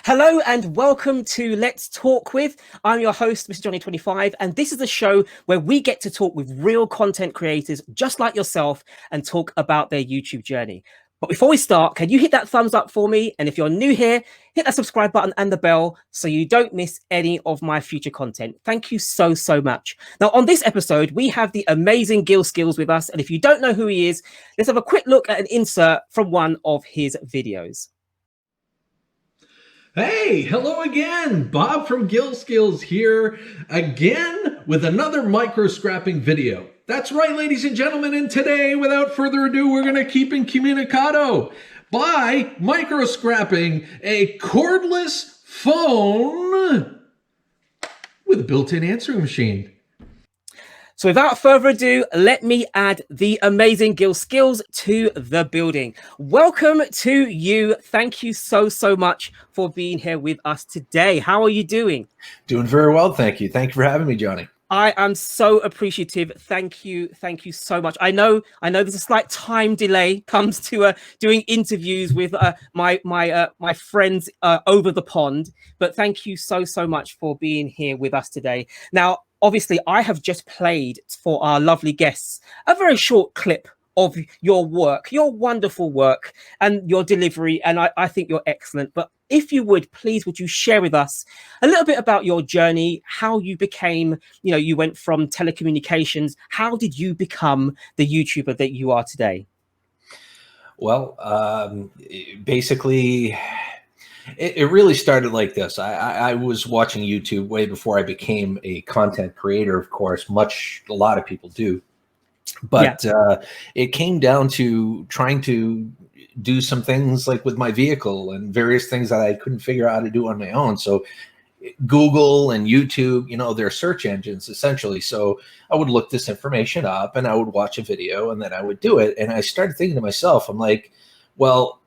Hello and welcome to Let's Talk With. I'm your host, Mr. Johnny25, and this is a show where we get to talk with real content creators just like yourself and talk about their YouTube journey. But before we start, can you hit that thumbs up for me? And if you're new here, hit that subscribe button and the bell so you don't miss any of my future content. Thank you so much. Now, on this episode, we have the amazing Gil Skillz with us. And if you don't know who he is, let's have a quick look at an insert from one of his videos. Hey, hello again. Bob from Gil Skillz here again with another micro scrapping video. That's right, ladies and gentlemen, and today, without further ado, we're going to keep incommunicado by micro scrapping a cordless phone with a built-in answering machine. So without further ado, let me add the amazing Gil Skillz to the building. Welcome to you. Thank you so much for being here with us today. How are you doing? Doing very well, thank you. Thank you for having me, Johnny. I am so appreciative. Thank you so much. I know there's a slight time delay comes to doing interviews with my friends over the pond, but thank you so much for being here with us today. Now, obviously, I have just played for our lovely guests a very short clip of your work, your wonderful work and your delivery, and I think you're excellent. But if you would, please, would you share with us a little bit about your journey, how you became, you went from telecommunications, how did you become the YouTuber that you are today? Well, basically, it really started like this. I was watching YouTube way before I became a content creator, of course, a lot of people do. But it came down to trying to do some things like with my vehicle and various things that I couldn't figure out how to do on my own. So Google and YouTube, they're search engines essentially. So I would look this information up and I would watch a video and then I would do it. And I started thinking to myself, I'm like, well,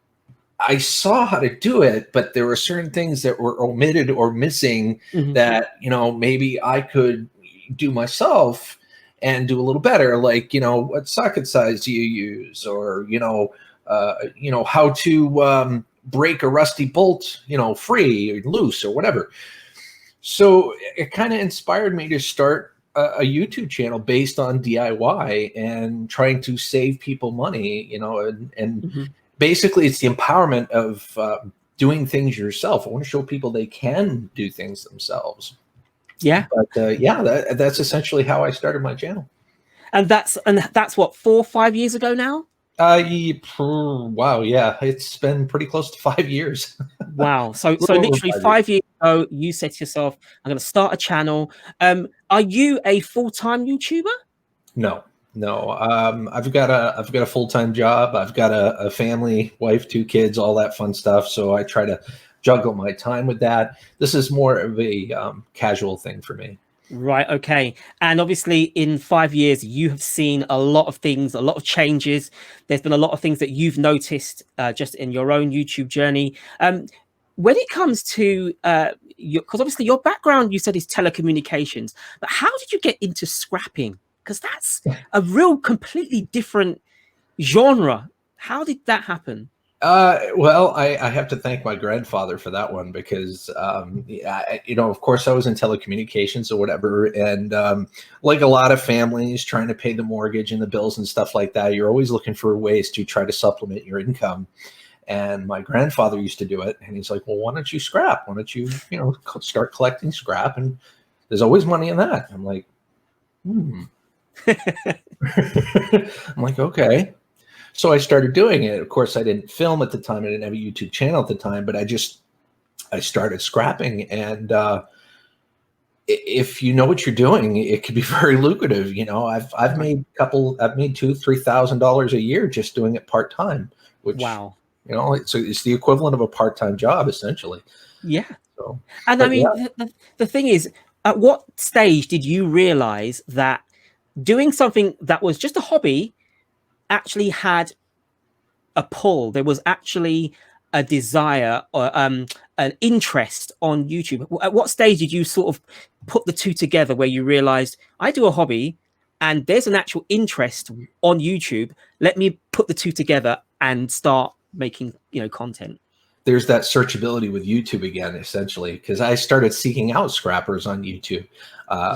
I saw how to do it, but there were certain things that were omitted or missing that, maybe I could do myself and do a little better, like, what socket size do you use, or, how to break a rusty bolt, free or loose or whatever. So it kind of inspired me to start a YouTube channel based on DIY and trying to save people money, and basically it's the empowerment of doing things yourself. I want to show people they can do things themselves. Yeah. But that's essentially how I started my channel. And that's what, 4 or 5 years ago now? Wow, yeah, it's been pretty close to 5 years. Wow. So literally 5 years ago, you said to yourself, I'm going to start a channel. Are you a full-time YouTuber? No. I've got a full-time job. I've got a family, wife, 2 kids, all that fun stuff. So I try to juggle my time with that. This is more of a casual thing for me. Right. Okay. And obviously in 5 years, you have seen a lot of things, a lot of changes. There's been a lot of things that you've noticed just in your own YouTube journey. When it comes to, because obviously your background, you said, is telecommunications, but how did you get into scrapping? Because that's a real completely different genre. How did that happen? Well, I have to thank my grandfather for that one because, of course I was in telecommunications or whatever. And, like a lot of families trying to pay the mortgage and the bills and stuff like that, you're always looking for ways to try to supplement your income. And my grandfather used to do it. And he's like, well, why don't you scrap? Why don't you, start collecting scrap? And there's always money in that. I'm like, I'm like, okay. So I started doing it. Of course, I didn't film at the time. I didn't have a YouTube channel at the time, but I started scrapping. And if you know what you're doing, it can be very lucrative. I've made $2,000-$3,000 a year just doing it part time. Which, wow, it's the equivalent of a part time job essentially. Yeah. So, and I mean, the thing is, at what stage did you realize that doing something that was just a hobby actually had a pull? There was actually a desire or an interest on YouTube. At what stage did you sort of put the two together where you realized, I do a hobby and there's an actual interest on YouTube, let me put the two together and start making content? there's that searchability with YouTube again, essentially, because I started seeking out scrappers on YouTube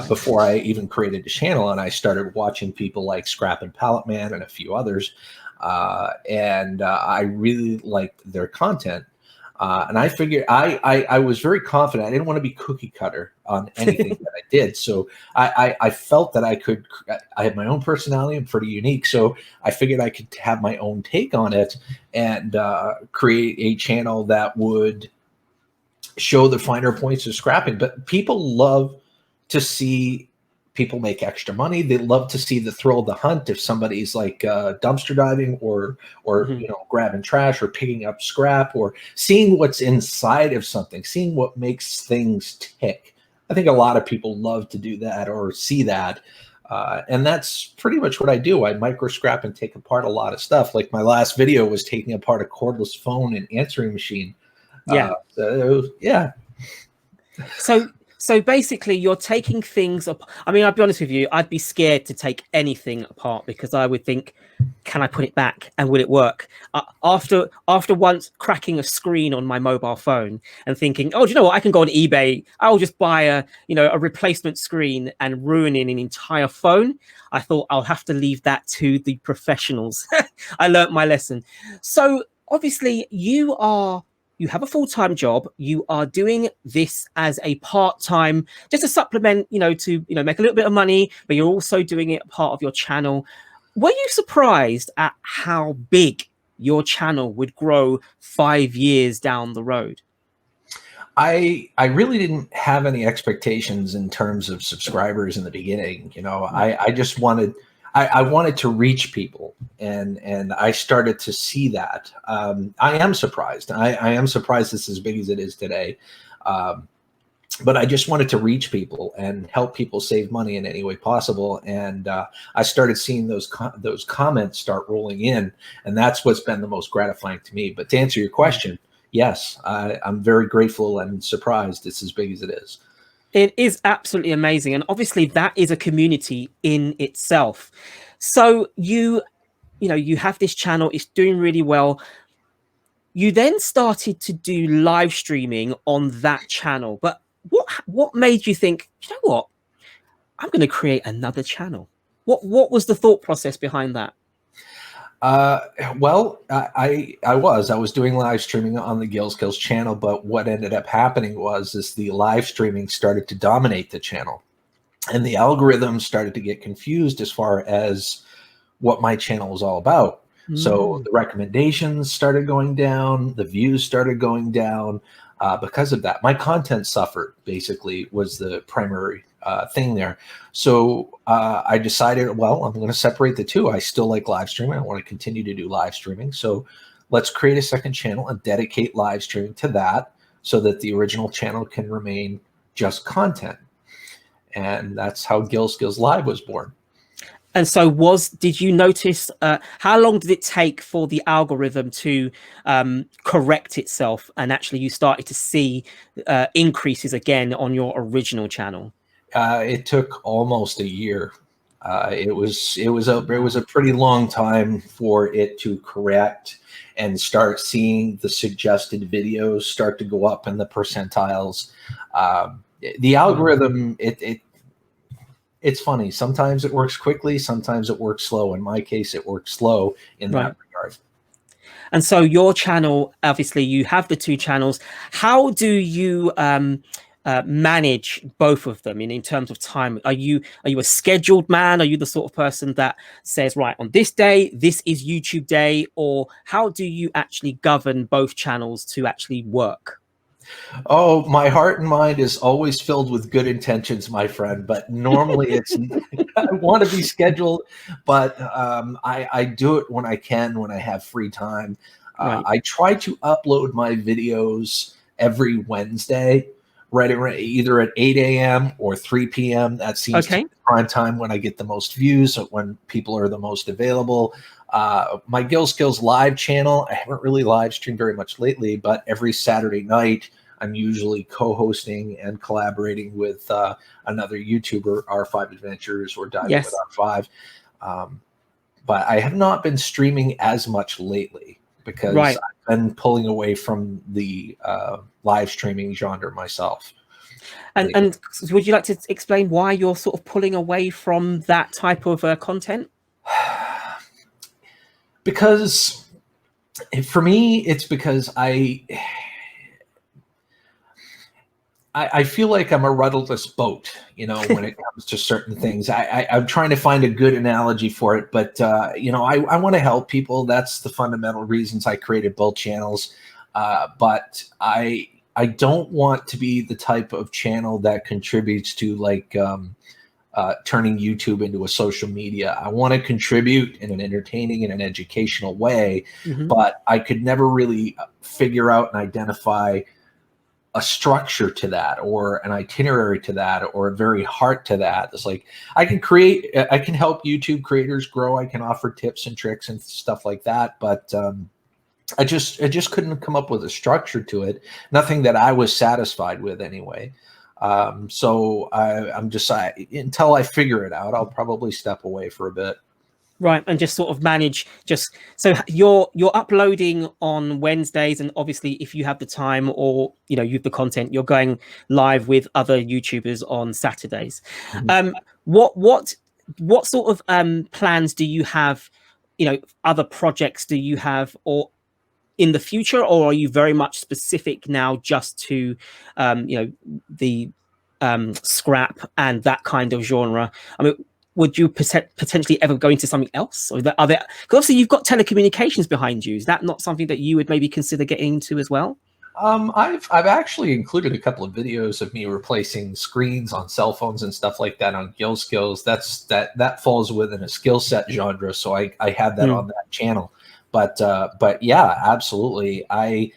before I even created the channel, and I started watching people like Scrap and Pallet Man and a few others, and I really liked their content. And I figured I was very confident. I didn't want to be cookie cutter on anything that I did. So I felt that I had my own personality. I'm pretty unique. So I figured I could have my own take on it and create a channel that would show the finer points of scrapping. But people love to see people make extra money. They love to see the thrill of the hunt. If somebody's like dumpster diving or you know, grabbing trash or picking up scrap or seeing what's inside of something, seeing what makes things tick. I think a lot of people love to do that or see that. And that's pretty much what I do. I micro scrap and take apart a lot of stuff. Like my last video was taking apart a cordless phone and answering machine. Yeah. Yeah. So basically, you're taking things up. I mean, I'll be honest with you, I'd be scared to take anything apart because I would think, can I put it back and will it work? After once cracking a screen on my mobile phone and thinking, oh, do you know what? I can go on eBay. I'll just buy a replacement screen and ruining an entire phone. I thought I'll have to leave that to the professionals. I learned my lesson. So obviously, you have a full-time job. You are doing this as a part-time, just to supplement, to make a little bit of money, but you're also doing it part of your channel. Were you surprised at how big your channel would grow 5 years down the road? I really didn't have any expectations in terms of subscribers in the beginning. I just wanted, I wanted to reach people, and I started to see that. I am surprised. I am surprised it's as big as it is today. But I just wanted to reach people and help people save money in any way possible. And I started seeing those comments start rolling in, and that's what's been the most gratifying to me. But to answer your question, yes, I'm very grateful and surprised it's as big as it is. It is absolutely amazing. And obviously that is a community in itself. So you have this channel, it's doing really well. You then started to do live streaming on that channel. But what made you think, you know what, I'm going to create another channel? What was the thought process behind that? Well, I was doing live streaming on the Gil Skillz channel, but what ended up happening was the live streaming started to dominate the channel, and the algorithm started to get confused as far as what my channel was all about. So the recommendations started going down, the views started going down because of that. My content suffered, basically, was the primary thing there. So I decided, well, I'm going to separate the two. I still like live streaming. I want to continue to do live streaming. So let's create a second channel and dedicate live streaming to that so that the original channel can remain just content. And that's how Gil Skillz Live was born. And so did you notice, how long did it take for the algorithm to correct itself, and actually you started to see increases again on your original channel? It took almost a year. It was a pretty long time for it to correct and start seeing the suggested videos start to go up in the percentiles. The algorithm, it's funny. Sometimes it works quickly, sometimes it works slow. In my case, it works slow in that regard. And so your channel, obviously you have the two channels. How do you manage both of them in terms of time? Are you a scheduled man? Are you the sort of person that says, right, on this day, this is YouTube day? Or how do you actually govern both channels to actually work? Oh, my heart and mind is always filled with good intentions, my friend. But normally it's, I want to be scheduled, but I do it when I can, when I have free time. I try to upload my videos every Wednesday, right around either at 8 a.m. or 3 p.m. That seems to be prime time when I get the most views, when people are the most available. My Gil Skillz Live channel, I haven't really live streamed very much lately, but every Saturday night, I'm usually co-hosting and collaborating with another YouTuber, R5 Adventures or Diving with R5. But I have not been streaming as much lately. because Right. I've been pulling away from the live streaming genre myself. And would you like to explain why you're sort of pulling away from that type of content? Because for me, it's because I feel like I'm a rudderless boat, you know, when it comes to certain things. I'm trying to find a good analogy for it, but you know, I want to help people. That's the fundamental reasons I created both channels. But I don't want to be the type of channel that contributes to like turning YouTube into a social media. I want to contribute in an entertaining and an educational way, but I could never really figure out and identify a structure to that, or an itinerary to that, or a very heart to that. It's like I can help YouTube creators grow. I can offer tips and tricks and stuff like that, but I just couldn't come up with a structure to it. Nothing that I was satisfied with anyway. So I'm just until I figure it out, I'll probably step away for a bit. Right, and just sort of manage. Just so you're uploading on Wednesdays, and obviously if you have the time, or you know, you have the content, you're going live with other YouTubers on Saturdays. What sort of plans do you have? You know, other projects do you have, or in the future, or are you very much specific now just to you know, the scrap and that kind of genre? I mean, would you potentially ever go into something else, or are there, because obviously you've got telecommunications behind you, is that not something that you would maybe consider getting into as well? I've actually included a couple of videos of me replacing screens on cell phones and stuff like that on Gil Skillz. That falls within a skill set genre, so I have that on that channel. But yeah, absolutely. I'm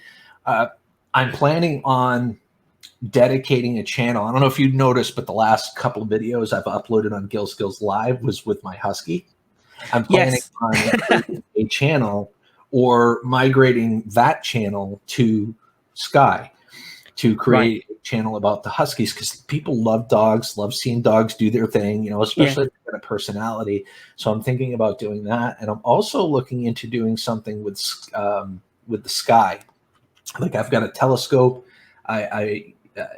planning on dedicating a channel. I don't know if you've noticed, but the last couple of videos I've uploaded on Gil Skillz Live was with my husky. I'm planning on creating a channel, or migrating that channel to Sky, to create a channel about the huskies, because people love dogs, love seeing dogs do their thing, you know, especially if they've got a personality. So I'm thinking about doing that, and I'm also looking into doing something with the sky. Like I've got a telescope.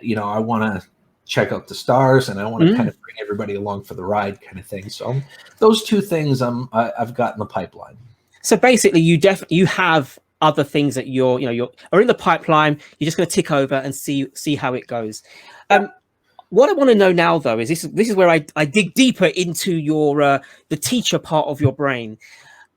You know, I want to check out the stars, and I want to kind of bring everybody along for the ride, kind of thing. So those two things I've got in the pipeline. So basically, you have other things that you're in the pipeline. You're just going to tick over and see how it goes. What I want to know now, though, is this is where I dig deeper into your the teacher part of your brain.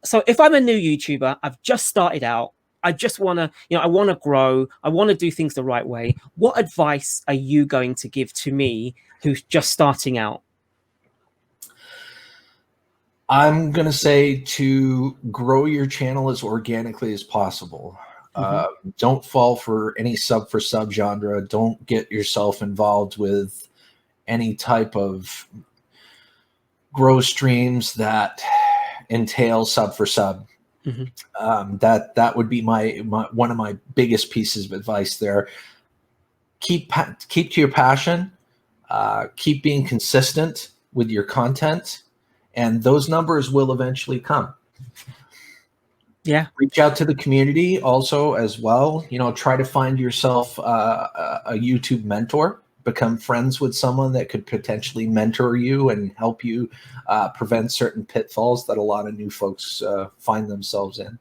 So if I'm a new YouTuber, I've just started out, I just want to, you know, I want to grow, I want to do things the right way. What advice are you going to give to me who's just starting out? I'm going to say to grow your channel as organically as possible. Don't fall for any sub genre. Don't get yourself involved with any type of grow streams that entail sub for sub. That would be my one of my biggest pieces of advice there. Keep to your passion. Keep being consistent with your content, and those numbers will eventually come. Yeah. Reach out to the community also as well. You know, try to find yourself a YouTube mentor. Become friends with someone that could potentially mentor you and help you prevent certain pitfalls that a lot of new folks find themselves in.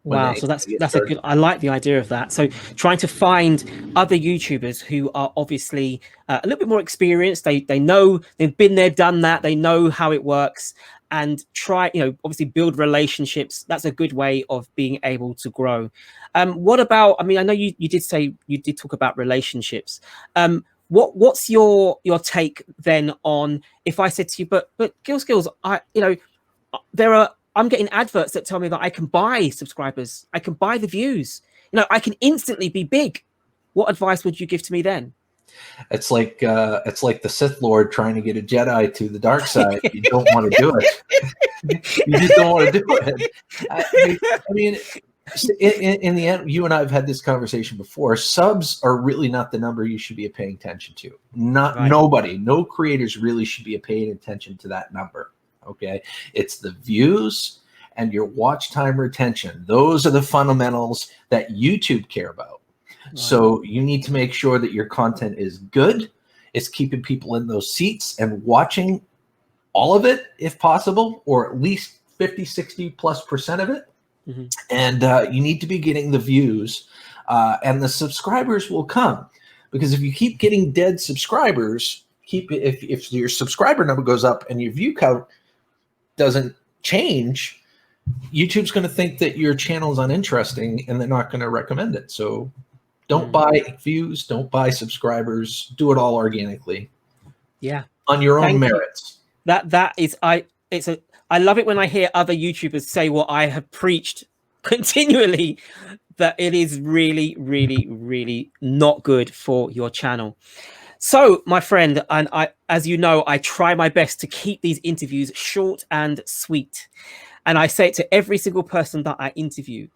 Wow, so that's a good, I like the idea of that. So trying to find other YouTubers who are obviously a little bit more experienced. They know, they've been there, done that. They know how it works, and try, you know, obviously build relationships. That's a good way of being able to grow. What about, I mean, I know you did say, you did talk about relationships. What's your take then on, if I said to you, but Gil Skillz, I'm getting adverts that tell me that I can buy subscribers, I can buy the views, you know, I can instantly be big. What advice would you give to me then? It's like the Sith Lord trying to get a Jedi to the dark side. You don't want to do it. You just don't want to do it. I mean, in the end, you and I have had this conversation before. Subs are really not the number you should be paying attention to. Nobody, no creators really should be paying attention to that number. Okay, it's the views and your watch time retention. Those are the fundamentals that YouTube care about. Right. So you need to make sure that your content is good. It's keeping people in those seats and watching all of it if possible, or at least 50, 60+% of it. Mm-hmm. And you need to be getting the views, and the subscribers will come. Because if you keep getting dead subscribers, if your subscriber number goes up and your view count doesn't change, YouTube's going to think that your channel is uninteresting and they're not going to recommend it. So don't buy views, don't buy subscribers, do it all organically. Yeah. On your own merits. I love it when I hear other YouTubers say what I have preached continually, that it is really, really, really not good for your channel. So, my friend, and as you know, I try my best to keep these interviews short and sweet. And I say it to every single person that I interview.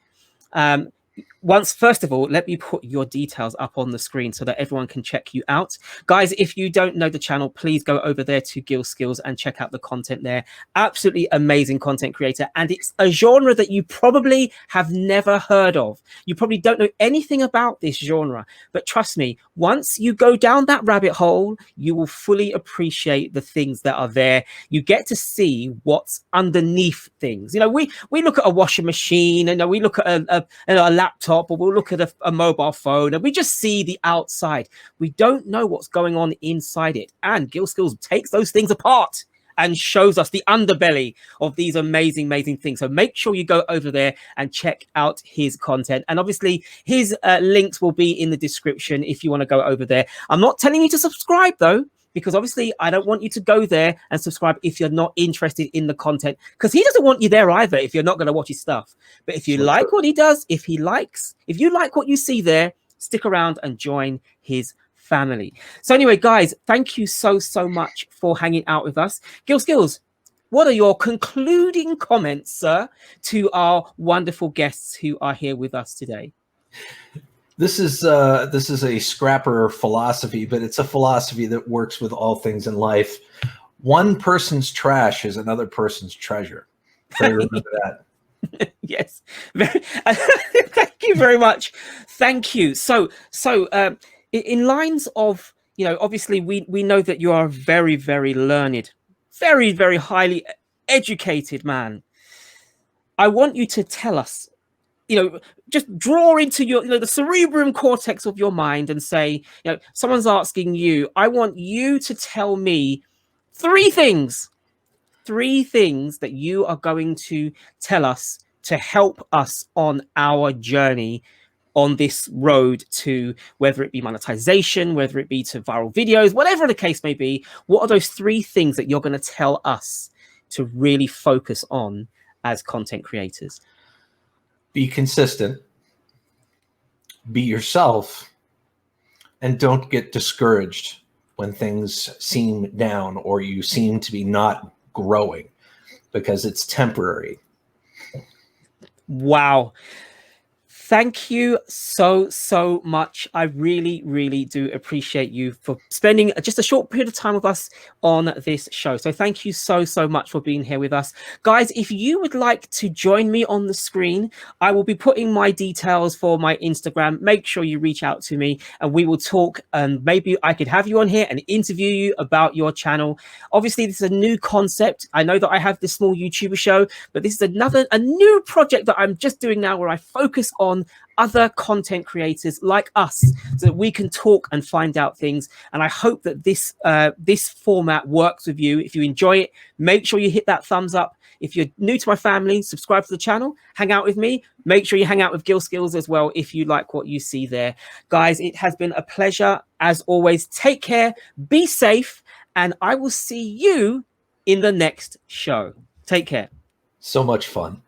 First of all, let me put your details up on the screen so that everyone can check you out. Guys, if you don't know the channel, please go over there to Gil Skillz and check out the content there. Absolutely amazing content creator. And it's a genre that you probably have never heard of. You probably don't know anything about this genre. But trust me, once you go down that rabbit hole, you will fully appreciate the things that are there. You get to see what's underneath things. You know, we look at a washing machine, and we look at a laptop, or we'll look at a mobile phone, and we just see the outside. We don't know what's going on inside it. And Gil Skillz takes those things apart and shows us the underbelly of these amazing, amazing things. So make sure you go over there and check out his content. And obviously his links will be in the description if you want to go over there. I'm not telling you to subscribe though, because obviously I don't want you to go there and subscribe if you're not interested in the content, because he doesn't want you there either if you're not going to watch his stuff. But if you like what he does, if you like what you see there, stick around and join his family. So anyway, guys, thank you so much for hanging out with us. Gil Skillz, what are your concluding comments, sir, to our wonderful guests who are here with us today? This is a scrapper philosophy, but it's a philosophy that works with all things in life. One person's trash is another person's treasure. So remember that. Yes. Thank you very much. Thank you. So in lines of, you know, obviously we know that you are a very, very learned, very, very highly educated man. I want you to tell us, you know, just draw into your, the cerebrum cortex of your mind and say, someone's asking you, I want you to tell me three things that you are going to tell us to help us on our journey on this road to, whether it be monetization, whether it be to viral videos, whatever the case may be. What are those three things that you're going to tell us to really focus on as content creators? Be consistent, be yourself, and don't get discouraged when things seem down or you seem to be not growing, because it's temporary. Wow. Thank you so much. I really, really do appreciate you for spending just a short period of time with us on this show. So thank you so much for being here with us. Guys, if you would like to join me on the screen, I will be putting my details for my Instagram. Make sure you reach out to me and we will talk, and maybe I could have you on here and interview you about your channel. Obviously, this is a new concept. I know that I have this small YouTuber show, but this is a new project that I'm just doing now, where I focus on other content creators like us, so that we can talk and find out things. And I hope that this format works with you. If you enjoy it, make sure you hit that thumbs up. If you're new to my family, subscribe to the channel, hang out with me. Make sure you hang out with Gil Skillz as well if you like what you see there. Guys, it has been a pleasure as always. Take care, be safe, and I will see you in the next show. Take care. So much fun.